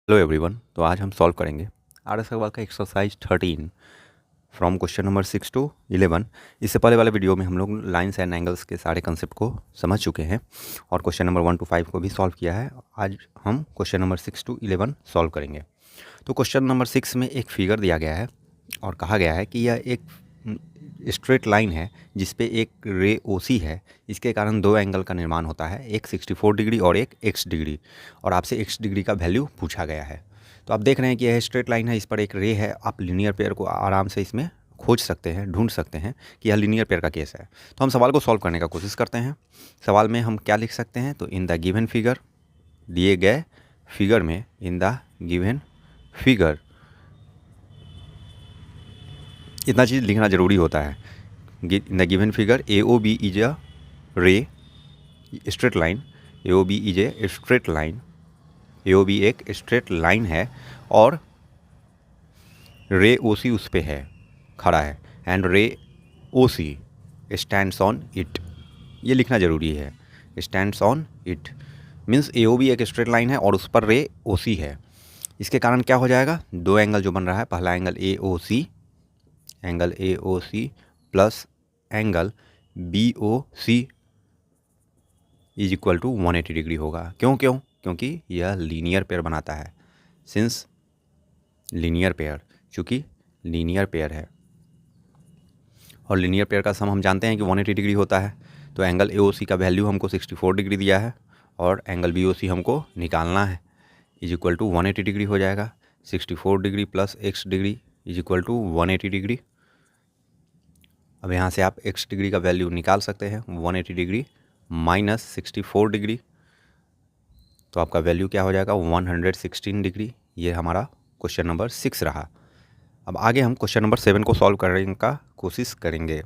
Hello everyone. तो आज हम सॉल्व करेंगे आर एस अग्रवाल का exercise 13 from question number 6 to 11। इससे पहले वाले वीडियो में हम लोग लाइंस एंड एंगल्स के सारे कंसेप्ट को समझ चुके हैं और क्वेश्चन नंबर 1 to 5 को भी सॉल्व किया है। आज हम क्वेश्चन नंबर 6 to 11 सॉल्व करेंगे। तो क्वेश्चन नंबर 6 में एक फिगर दिया गया है और कहा गया है कि यह एक स्ट्रेट लाइन है जिस पे एक रे ओसी है। इसके कारण दो एंगल का निर्माण होता है, एक 64 डिग्री और एक x डिग्री, और आपसे x डिग्री का वैल्यू पूछा गया है। तो आप देख रहे हैं कि यह स्ट्रेट लाइन है, इस पर एक रे है। आप लीनियर पेयर को आराम से इसमें खोज सकते हैं, ढूंढ सकते हैं कि यह लीनियर पेयर का केस है। तो हम सवाल को सॉल्व करने का कोशिश करते हैं। सवाल में हम क्या लिख सकते हैं, तो इन द गिवन फिगर, दिए गए फिगर में, इन द गिवन फिगर, इतना चीज़ लिखना ज़रूरी होता है। In the given figure A O B is a ray straight line, A O B is a straight line, A O B एक स्ट्रेट लाइन है और रे ओ सी उस पे है, खड़ा है, and ray O C stands on it. ये लिखना ज़रूरी है, stands on it means A O B एक स्ट्रेट लाइन है और उस पर रे ओ सी है। इसके कारण क्या हो जाएगा, दो एंगल जो बन रहा है, पहला angle A O C, angle A O C plus angle B O C is equal to 180 degree होगा। क्योंकि यह लीनियर पेयर बनाता है। सिंस लीनियर पेयर, चूँकि लीनियर पेयर है और लीनियर पेयर का सम हम जानते हैं कि 180 डिग्री होता है। तो एंगल ए ओ सी का वैल्यू हमको 64 डिग्री दिया है और एंगल बी ओ सी हमको निकालना है, इज इक्वल टू 180 डिग्री हो जाएगा। 64 degree plus x degree is equal to 180 degree. अब यहाँ से आप x डिग्री का वैल्यू निकाल सकते हैं, 180 डिग्री माइनस 64 डिग्री, तो आपका वैल्यू क्या हो जाएगा, 116 डिग्री। ये हमारा क्वेश्चन नंबर 6 रहा। अब आगे हम क्वेश्चन नंबर 7 को सॉल्व करने का कोशिश करेंगे।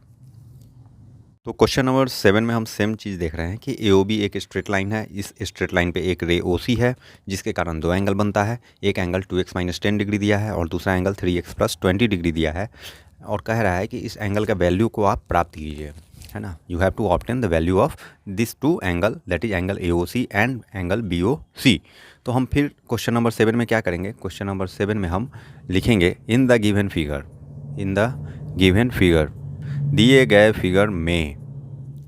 तो क्वेश्चन नंबर 7 में हम सेम चीज़ देख रहे हैं कि ए ओ बी एक स्ट्रेट लाइन है। इस स्ट्रेट लाइन पे एक रे ओ सी है जिसके कारण दो एंगल बनता है। एक एंगल 2x माइनस 10 डिग्री दिया है और दूसरा एंगल 3x प्लस 20 डिग्री दिया है और कह रहा है कि इस एंगल का वैल्यू को आप प्राप्त कीजिए, है ना। You have to obtain the value of this two angle, that is angle A O C and angle B O C. तो हम फिर क्वेश्चन नंबर 7 में क्या करेंगे, क्वेश्चन नंबर 7 में हम लिखेंगे in the given figure, in the given figure, दिए गए फिगर में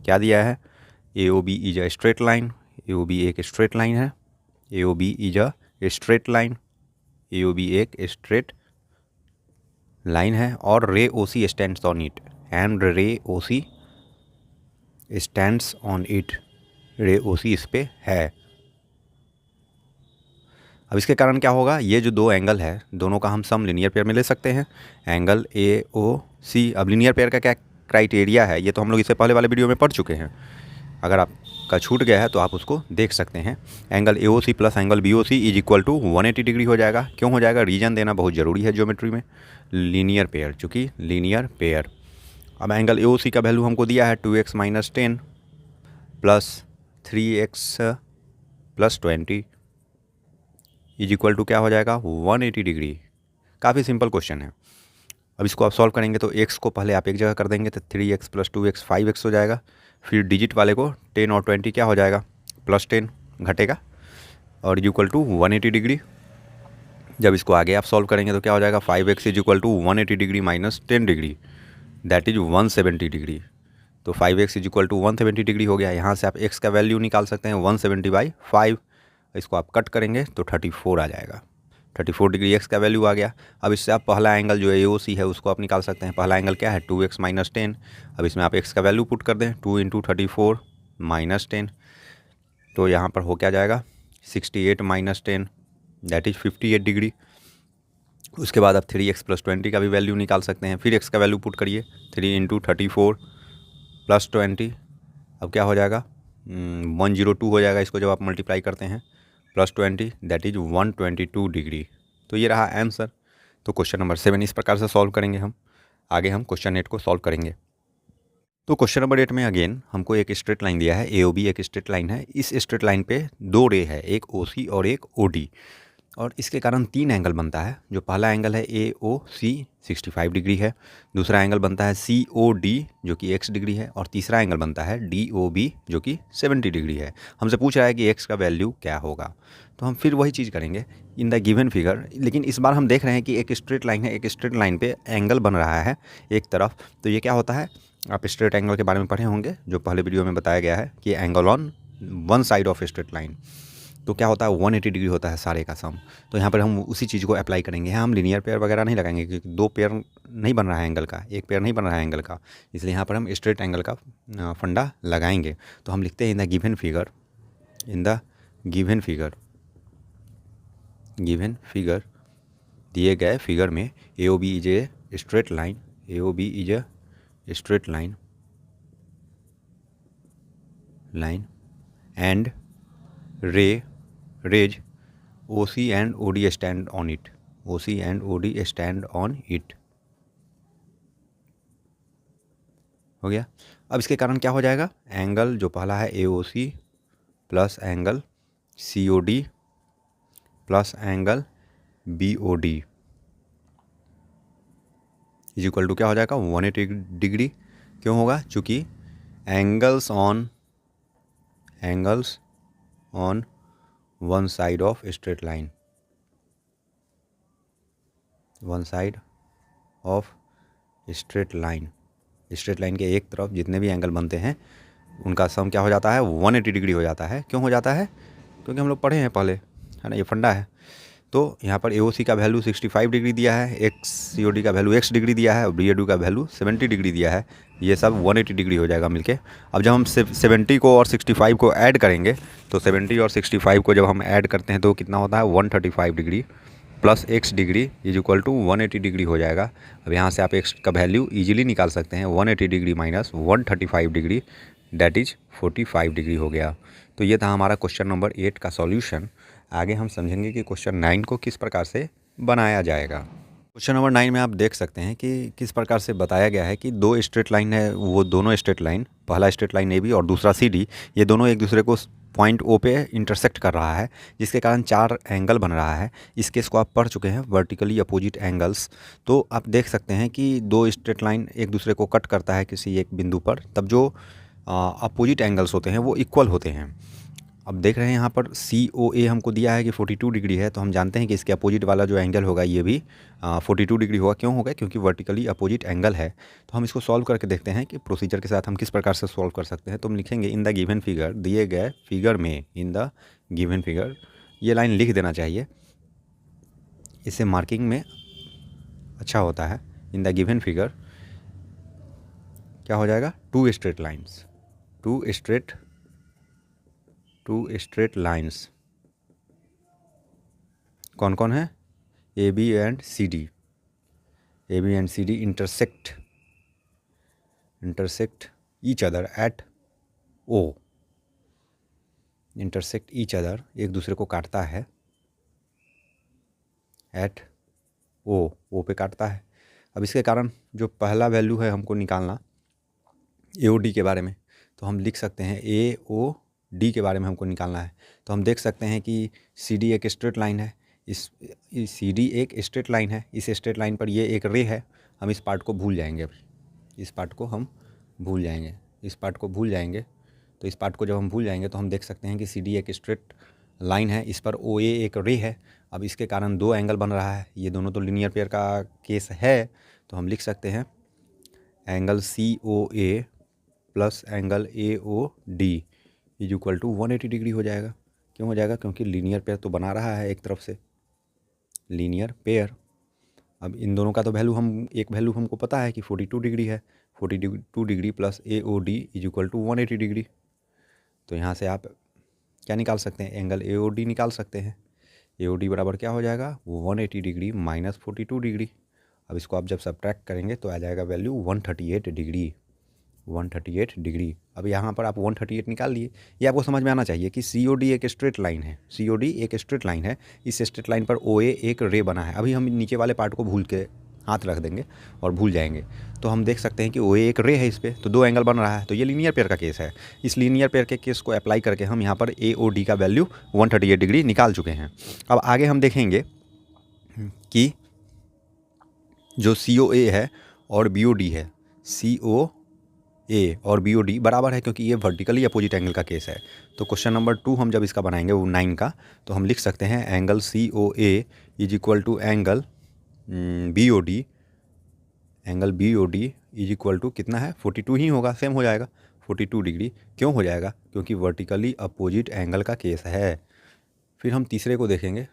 क्या दिया है, A O B is a straight line, A O B एक स्ट्रेट लाइन है, A O B is a straight line, A O B एक straight line है और ray O C stands on it, and ray O C stands on it, ray O सी इस पे है। अब इसके कारण क्या होगा, ये जो दो एंगल है दोनों का हम सम लीनियर पेयर में ले सकते हैं। एंगल ए ओ सी, अब लीनियर पेयर का क्या क्राइटेरिया है, ये तो हम लोग इससे पहले वाले वीडियो में पढ़ चुके हैं। अगर आपका छूट गया है तो आप उसको देख सकते हैं। Angle A O C plus angle B O C is equal to 180 degree हो जाएगा। क्यों हो जाएगा, रीजन देना बहुत ज़रूरी है ज्योमेट्री में। लीनियर पेयर, चूँकि लीनियर पेयर। अब एंगल ए ओ सी का वैल्यू हमको दिया है 2x minus 10 plus 3x plus 20 is equal to क्या हो जाएगा, 180 डिग्री। काफ़ी सिंपल क्वेश्चन है। अब इसको आप सॉल्व करेंगे तो x को पहले आप एक जगह कर देंगे तो 3x प्लस 2x 5x हो जाएगा। फिर डिजिट वाले को 10 और 20 क्या हो जाएगा, प्लस 10 घटेगा और इज इक्वल टू 180 डिग्री। जब इसको आगे आप सॉल्व करेंगे तो क्या हो जाएगा, 5x is equal to 180 degree minus 10 degree, that is 170 degree. तो 5x is equal to 170 degree हो गया। यहाँ से आप x का वैल्यू निकाल सकते हैं 170/5। इसको आप कट करेंगे तो 34 आ जाएगा। 34 डिग्री x का वैल्यू आ गया। अब इससे आप पहला एंगल जो ए ओ सी है उसको आप निकाल सकते हैं। पहला एंगल क्या है, 2x माइनस 10। अब इसमें आप x का वैल्यू पुट कर दें, 2 इंटू 34 माइनस 10, तो यहाँ पर हो क्या जाएगा, 68 माइनस 10 दैट इज 58 डिग्री। उसके बाद आप 3x प्लस 20 का भी वैल्यू निकाल सकते हैं। फिर x का वैल्यू पुट करिए, 3 इंटू 34 प्लस 20, अब क्या हो जाएगा, 102 हो जाएगा। इसको जब आप मल्टीप्लाई करते हैं प्लस 20 दैट इज 122 डिग्री। तो ये रहा आंसर। तो क्वेश्चन नंबर 7 इस प्रकार से सॉल्व करेंगे हम। आगे हम क्वेश्चन 8 को सॉल्व करेंगे। तो क्वेश्चन नंबर 8 में अगेन हमको एक स्ट्रेट लाइन दिया है, ए ओ बी एक स्ट्रेट लाइन है। इस स्ट्रेट लाइन पे दो रे है, एक ओ सी और एक ओ डी। और इसके कारण 3 एंगल बनता है। जो पहला एंगल है AOC 65 डिग्री है, दूसरा एंगल बनता है COD जो कि x डिग्री है, और तीसरा एंगल बनता है DOB जो कि 70 डिग्री है। हमसे पूछ रहा है कि x का वैल्यू क्या होगा, तो हम फिर वही चीज़ करेंगे इन द गिवन फिगर। लेकिन इस बार हम देख रहे हैं कि एक स्ट्रेट लाइन है, एक स्ट्रेट लाइन पे एंगल बन रहा है एक तरफ। तो ये क्या होता है, आप स्ट्रेट एंगल के बारे में पढ़े होंगे जो पहले वीडियो में बताया गया है कि angle on one side of straight line, तो क्या होता है 180 डिग्री होता है सारे का सम। तो यहाँ पर हम उसी चीज़ को अप्लाई करेंगे। यहाँ हम लीनियर पेयर वगैरह नहीं लगाएंगे क्योंकि 2 पेयर नहीं बन रहा है एंगल का, एक पेयर नहीं बन रहा है एंगल का, इसलिए यहाँ पर हम स्ट्रेट एंगल का फंडा लगाएंगे। तो हम लिखते हैं इन the given figure, in the given figure दिए गए फिगर में AOB is a straight line, AOB is a straight line and rays OC and OD stand on it, OC and OD stand on it। हो गया। अब इसके कारण क्या हो जाएगा, एंगल जो पहला है AOC plus angle COD plus angle BOD is equal to क्या हो जाएगा 180 डिग्री। क्यों होगा, चूँकि angles on one side of straight line, one side of straight line के एक तरफ जितने भी एंगल बनते हैं उनका सम क्या हो जाता है 180 डिग्री हो जाता है। क्यों हो जाता है, क्योंकि हम लोग पढ़े हैं पहले, है ना, ये फंडा है। तो यहाँ पर AOC का वैल्यू 65 डिग्री दिया है, COD का वैल्यू x डिग्री दिया है और BOD का वैल्यू 70 डिग्री दिया है। ये सब 180 डिग्री हो जाएगा मिलके। अब जब हम 70 को और 65 को ऐड करेंगे तो 70 और 65 को जब हम ऐड करते हैं तो कितना होता है 135 degree plus x degree is equal to 180 degree हो जाएगा। अब यहाँ से आप x का वैल्यू ईजिली निकाल सकते हैं, 180 degree minus 135 degree that is 45 degree हो गया। तो ये था हमारा क्वेश्चन नंबर 8 का सॉल्यूशन। आगे हम समझेंगे कि क्वेश्चन 9 को किस प्रकार से बनाया जाएगा। क्वेश्चन नंबर 9 में आप देख सकते हैं कि किस प्रकार से बताया गया है कि 2 स्ट्रेट लाइन है, वो दोनों स्ट्रेट लाइन, पहला स्ट्रेट लाइन AB और दूसरा CD, ये दोनों एक दूसरे को पॉइंट O पे इंटरसेक्ट कर रहा है, जिसके कारण 4 एंगल बन रहा है। इस केस को आप पढ़ चुके हैं, वर्टिकली अपोजिट एंगल्स। तो आप देख सकते हैं कि 2 स्ट्रेट लाइन एक दूसरे को कट करता है किसी एक बिंदु पर, तब जो अपोजिट एंगल्स होते हैं वो इक्वल होते हैं। अब देख रहे हैं यहाँ पर COA हमको दिया है कि 42 डिग्री है, तो हम जानते हैं कि इसके अपोजिट वाला जो एंगल होगा ये भी 42 डिग्री होगा। क्यों होगा, क्योंकि वर्टिकली अपोजिट एंगल है। तो हम इसको सॉल्व करके देखते हैं कि प्रोसीजर के साथ हम किस प्रकार से सॉल्व कर सकते हैं। तो हम लिखेंगे इन द गिवन फिगर, दिए गए फिगर में, इन द गिवन फिगर, ये लाइन लिख देना चाहिए, इससे मार्किंग में अच्छा होता है। इन द गिवन फिगर क्या हो जाएगा, 2 स्ट्रेट लाइन्स, 2 स्ट्रेट लाइन्स कौन कौन है, AB and CD, AB and CD intersect each other at O, intersect each other, एक दूसरे को काटता है एट O पे काटता है। अब इसके कारण जो पहला वैल्यू है हमको निकालना AOD के बारे में, तो हम लिख सकते हैं AOD के बारे में हमको निकालना है। तो हम देख सकते हैं कि CD एक स्ट्रेट लाइन है, इस CD एक स्ट्रेट लाइन है, इस स्ट्रेट लाइन पर ये एक रे है। हम इस पार्ट को भूल जाएंगे, अभी इस पार्ट को हम भूल जाएंगे, इस पार्ट को भूल जाएंगे। तो इस पार्ट को जब हम भूल जाएंगे तो हम देख सकते हैं कि CD एक स्ट्रेट लाइन है, इस पर OA एक रे है। अब इसके कारण 2 एंगल बन रहा है, ये दोनों तो लीनियर पेयर का केस है। तो हम लिख सकते हैं angle COA plus angle AOD is equal to 180 degree हो जाएगा। क्यों हो जाएगा, क्योंकि लीनियर पेयर तो बना रहा है एक तरफ से, लीनियर पेयर। अब इन दोनों का तो वैल्यू एक वैल्यू हमको पता है कि 42 डिग्री है, 42 degree plus AOD is equal to 180 degree. तो यहाँ से आप क्या निकाल सकते हैं, एंगल AOD निकाल सकते हैं। AOD बराबर क्या हो जाएगा, 180 डिग्री माइनस 42 डिग्री। अब इसको आप जब सब्ट्रैक्ट करेंगे तो आ जाएगा वैल्यू 138 डिग्री, 138 डिग्री। अब यहाँ पर आप 138 निकाल लिए। ये आपको समझ में आना चाहिए कि COD एक स्ट्रेट लाइन है, COD एक स्ट्रेट लाइन है, इस स्ट्रेट लाइन पर OA एक रे बना है। अभी हम नीचे वाले पार्ट को भूल के हाथ रख देंगे और भूल जाएंगे। तो हम देख सकते हैं कि ओ ए एक रे है इस पर, तो 2 एंगल बन रहा है, तो ये लीनियर पेयर का केस है। इस लीनियर पेयर के केस को अप्लाई करके हम यहाँ पर ए ओ डी का वैल्यू 138 डिग्री निकाल चुके हैं। अब आगे हम देखेंगे कि जो सी ओ ए है और बी ओ डी है, सी ओ ए और बी ओ डी बराबर है, क्योंकि ये वर्टिकली अपोजिट एंगल का केस है। तो क्वेश्चन नंबर 2 हम जब इसका बनाएंगे वो 9 का, तो हम लिख सकते हैं angle C O A is equal to angle B O D, angle B O D is equal to कितना है, 42 ही होगा, सेम हो जाएगा 42 डिग्री। क्यों हो जाएगा, क्योंकि वर्टिकली अपोजिट एंगल का केस है। फिर हम तीसरे को देखेंगे,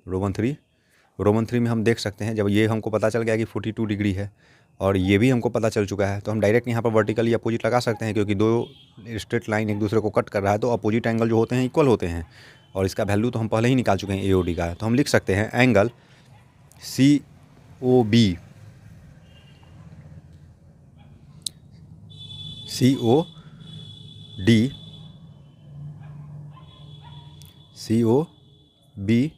रोमन 3। रोमन 3 में हम देख सकते हैं, जब ये हमको पता चल गया कि 42 डिग्री है और ये भी हमको पता चल चुका है, तो हम डायरेक्ट यहाँ पर वर्टिकली अपोजिट लगा सकते हैं, क्योंकि 2 स्ट्रेट लाइन एक दूसरे को कट कर रहा है, तो अपोजिट एंगल जो होते हैं इक्वल होते हैं, और इसका वैल्यू तो हम पहले ही निकाल चुके हैं ए ओ डी का। तो हम लिख सकते हैं angle C O B, C O D, C O B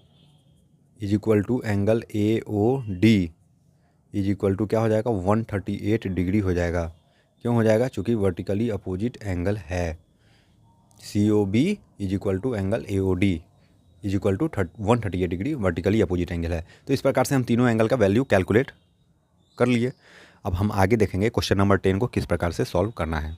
is equal to angle A O D is equal to क्या हो जाएगा, 138 डिग्री हो जाएगा। क्यों हो जाएगा, चूँकि वर्टिकली अपोजिट एंगल है। C O B is equal to angle A O D is equal to 138 degree vertically opposite angle है। तो इस प्रकार से हम तीनों एंगल का वैल्यू कैलकुलेट कर लिए। अब हम आगे देखेंगे क्वेश्चन नंबर 10 को किस प्रकार से सॉल्व करना है।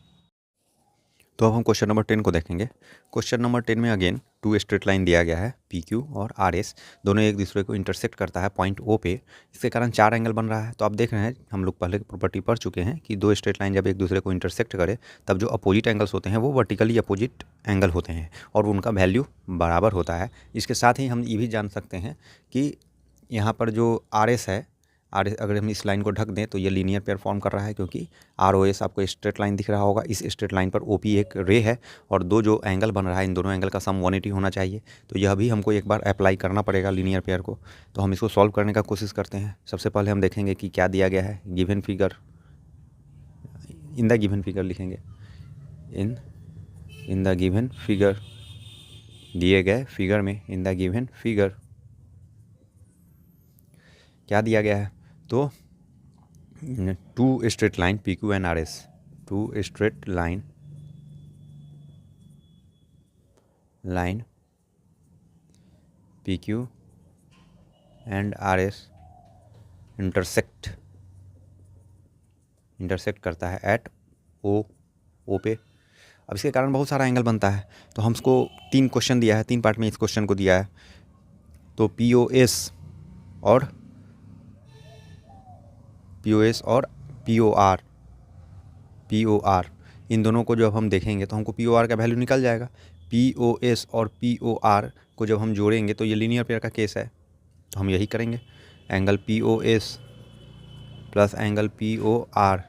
तो अब हम क्वेश्चन नंबर 10 को देखेंगे। क्वेश्चन नंबर 10 में अगेन 2 स्ट्रेट लाइन दिया गया है, पी क्यू और आर एस, दोनों एक दूसरे को इंटरसेक्ट करता है पॉइंट ओ पे, इसके कारण 4 एंगल बन रहा है। तो आप देख रहे हैं, हम लोग पहले प्रॉपर्टी पढ़ चुके हैं कि 2 स्ट्रेट लाइन जब एक दूसरे को इंटरसेक्ट करे तब जो अपोजिट एंगल्स होते हैं वो वर्टिकली अपोजिट एंगल होते हैं और उनका वैल्यू बराबर होता है। इसके साथ ही हम ये भी जान सकते हैं कि यहाँ पर जो आर एस है, आर एस अगर हम इस लाइन को ढक दें तो ये लीनियर पेयर फॉर्म कर रहा है, क्योंकि आर ओ एस आपको स्ट्रेट लाइन दिख रहा होगा, इस स्ट्रेट लाइन पर ओ पी एक रे है और 2 जो एंगल बन रहा है इन दोनों एंगल का सम 180 होना चाहिए। तो यह भी हमको एक बार अप्लाई करना पड़ेगा लीनियर पेयर को। तो हम इसको सॉल्व करने का कोशिश करते हैं। सबसे पहले हम देखेंगे कि क्या दिया गया है, given figure, in the given figure लिखेंगे, इन द गिवन फिगर, दिए गए फिगर में, इन द गिवन फिगर क्या दिया गया है, तो 2 straight line P Q and R S, 2 straight line P Q and R S intersect करता है एट ओ पे। अब इसके कारण बहुत सारा एंगल बनता है। तो हमको 3 क्वेश्चन दिया है, 3 पार्ट में इस क्वेश्चन को दिया है। तो पी ओ एस और पी ओ आर इन दोनों को जब हम देखेंगे तो हमको पी ओ आर का वैल्यू निकल जाएगा। पी ओ एस और पी ओ आर को जब हम जोड़ेंगे तो ये लीनियर पेयर का केस है, तो हम यही करेंगे। Angle P O S plus angle P O R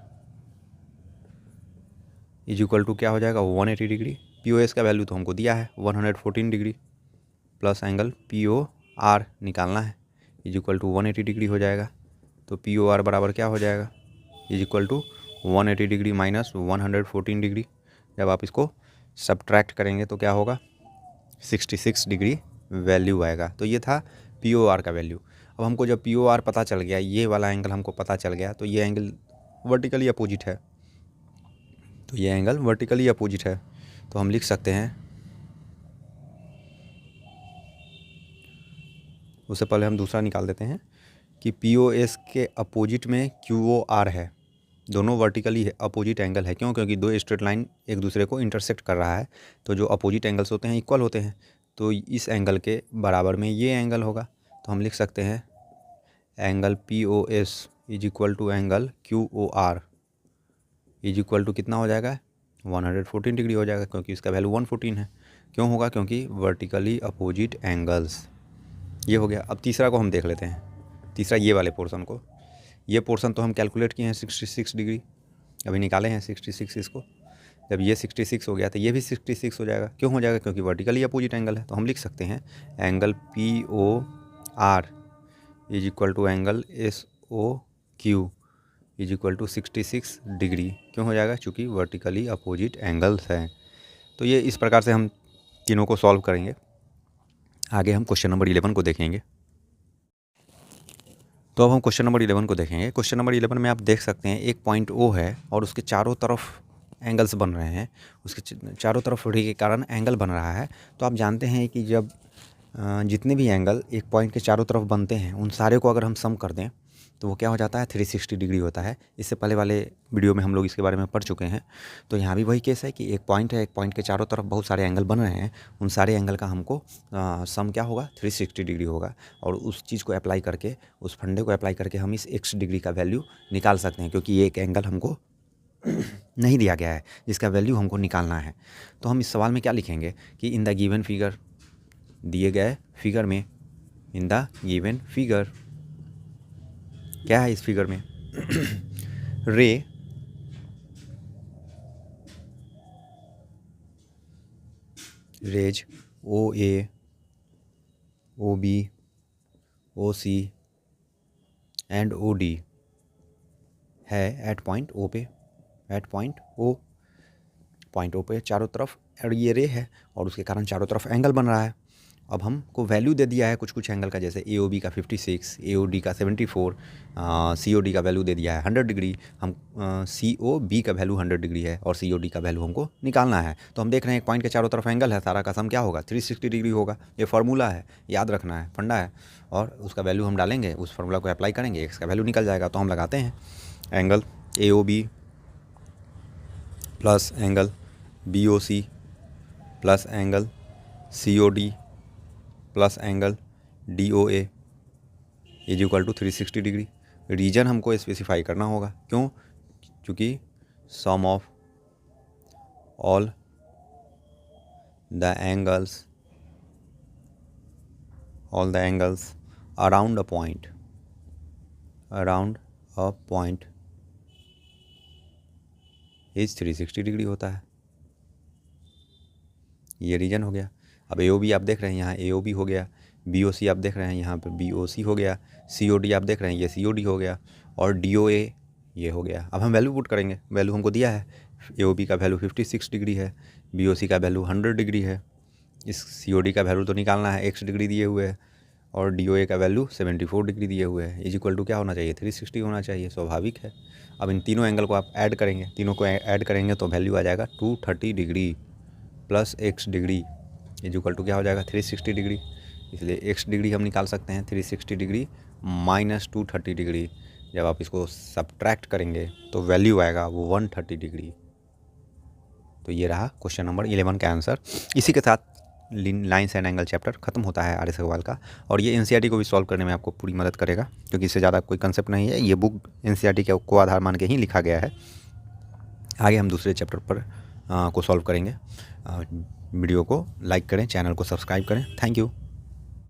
is equal to क्या हो जाएगा, 180 डिग्री। पी ओ एस का वैल्यू तो हमको दिया है 114 degree, plus angle P O R निकालना है, इज इक्वल टू 180 डिग्री हो जाएगा। तो पी ओ आर बराबर क्या हो जाएगा, is equal to 180 degree minus 114 degree. जब आप इसको सब्ट्रैक्ट करेंगे तो क्या होगा, 66 डिग्री वैल्यू आएगा। तो ये था पी ओ आर का वैल्यू। अब हमको जब पी ओ आर पता चल गया, ये वाला एंगल हमको पता चल गया, तो ये एंगल वर्टिकली अपोजिट है, तो ये एंगल वर्टिकली अपोजिट है। तो हम लिख सकते हैं, उससे पहले हम दूसरा निकाल देते हैं कि पी ओ एस के अपोजिट में क्यू ओ आर है, दोनों वर्टिकली अपोजिट एंगल है। क्यों, क्योंकि 2 स्ट्रेट लाइन एक दूसरे को इंटरसेक्ट कर रहा है, तो जो अपोजिट एंगल्स होते हैं इक्वल होते हैं, तो इस एंगल के बराबर में ये एंगल होगा। तो हम लिख सकते हैं angle P O S is equal to angle Q O R is equal to कितना हो जाएगा, 114 डिग्री हो जाएगा, क्योंकि इसका वैल्यू 114 है। क्यों होगा, क्योंकि वर्टिकली अपोजिट एंगल्स। ये हो गया। अब तीसरा को हम देख लेते हैं, तीसरा ये वाले पोर्शन को। ये पोर्शन तो हम कैलकुलेट किए हैं 66 डिग्री, अभी निकाले हैं 66 इसको। जब ये 66 हो गया तो ये भी 66 हो जाएगा। क्यों हो जाएगा, क्योंकि वर्टिकली अपोजिट एंगल है। तो हम लिख सकते हैं angle P O R is equal to angle S O Q is equal to 66 degree. क्यों हो जाएगा, चूँकि वर्टिकली अपोजिट एंगल्स हैं। तो ये इस प्रकार से हम तीनों को सॉल्व करेंगे। आगे हम क्वेश्चन नंबर 11 को देखेंगे। तो अब हम क्वेश्चन नंबर 11 को देखेंगे। क्वेश्चन नंबर 11 में आप देख सकते हैं एक पॉइंट ओ है और उसके चारों तरफ एंगल्स बन रहे हैं, उसके चारों तरफ रे के कारण एंगल बन रहा है। तो आप जानते हैं कि जब जितने भी एंगल एक पॉइंट के चारों तरफ बनते हैं उन सारे को अगर हम सम कर दें तो वो क्या हो जाता है, 360 डिग्री होता है। इससे पहले वाले वीडियो में हम लोग इसके बारे में पढ़ चुके हैं। तो यहाँ भी वही केस है कि एक पॉइंट है, एक पॉइंट के चारों तरफ बहुत सारे एंगल बन रहे हैं, उन सारे एंगल का हमको सम क्या होगा, 360 डिग्री होगा। और उस चीज़ को अप्लाई करके, उस फंडे को अप्लाई करके हम इस x डिग्री का वैल्यू निकाल सकते हैं, क्योंकि ये एक एंगल हमको नहीं दिया गया है जिसका वैल्यू हमको निकालना है। तो हम इस सवाल में क्या लिखेंगे कि इन द गिवन फिगर, दिए गए फिगर में, इन द गिवन फिगर क्या है इस फिगर में ray rays O A O B O C and O D है एट पॉइंट ओ पे, एट पॉइंट ओ पे चारों तरफ, और ये रे है और उसके कारण चारों तरफ एंगल बन रहा है। अब हमको वैल्यू दे दिया है कुछ कुछ एंगल का, जैसे ए ओ बी का 56, ए ओ डी का 74, सी ओ डी का वैल्यू दे दिया है 100 डिग्री। हम सी ओ बी का वैल्यू 100 डिग्री है और सी ओ डी का वैल्यू हमको निकालना है। तो हम देख रहे हैं एक पॉइंट के चारों तरफ एंगल है, सारा का सम क्या होगा, 360 डिग्री होगा। ये फार्मूला है, याद रखना है, फंडा है। और उसका वैल्यू हम डालेंगे, उस फार्मूला को अप्लाई करेंगे, एक्स का वैल्यू निकल जाएगा। तो हम लगाते हैं angle A O B plus angle B O C plus angle C O D plus angle D O A is equal to 360 degree. Reason हमको स्पेसिफाई करना होगा, क्यों, क्योंकि sum of all the angles around a point is 360 degree होता है। ये reason हो गया। अब ए ओ बी आप देख रहे हैं, यहाँ ए ओ बी हो गया, बी ओ सी आप देख रहे हैं, यहाँ पे बी ओ सी हो गया, सी ओ डी आप देख रहे हैं, ये सी ओ डी हो गया, और डी ओ ए ये हो गया। अब हम वैल्यू पुट करेंगे, वैल्यू हमको दिया है, ए ओ बी का वैल्यू 56 डिग्री है, बी ओ सी का वैल्यू 100 डिग्री है, इस सी ओ डी का वैल्यू तो निकालना है, x डिग्री दिए हुए है, और डी ओ ए का वैल्यू 74 डिग्री दिए हुए है, इज इक्वल टू क्या होना चाहिए, 360 होना चाहिए, स्वाभाविक है। अब इन तीनों एंगल को आप ऐड करेंगे, तीनों को ऐड करेंगे तो वैल्यू आ जाएगा 230 degree plus x degree is equal to क्या हो जाएगा, 360 डिग्री। इसलिए x डिग्री हम निकाल सकते हैं 360 डिग्री माइनस 230 डिग्री। जब आप इसको सब्ट्रैक्ट करेंगे तो वैल्यू आएगा वो 130 डिग्री। तो ये रहा क्वेश्चन नंबर 11 का आंसर। इसी के साथ लाइन्स एंड एंगल चैप्टर खत्म होता है आर्य अग्रवाल का, और ये एनसीईआरटी को भी सॉल्व करने में आपको पूरी मदद करेगा, क्योंकि इससे ज़्यादा कोई कंसेप्ट नहीं है। ये बुक एनसीईआरटी को आधार मान के ही लिखा गया है। आगे हम दूसरे चैप्टर पर को सॉल्व करेंगे। वीडियो को लाइक करें, चैनल को सब्सक्राइब करें। Thank you.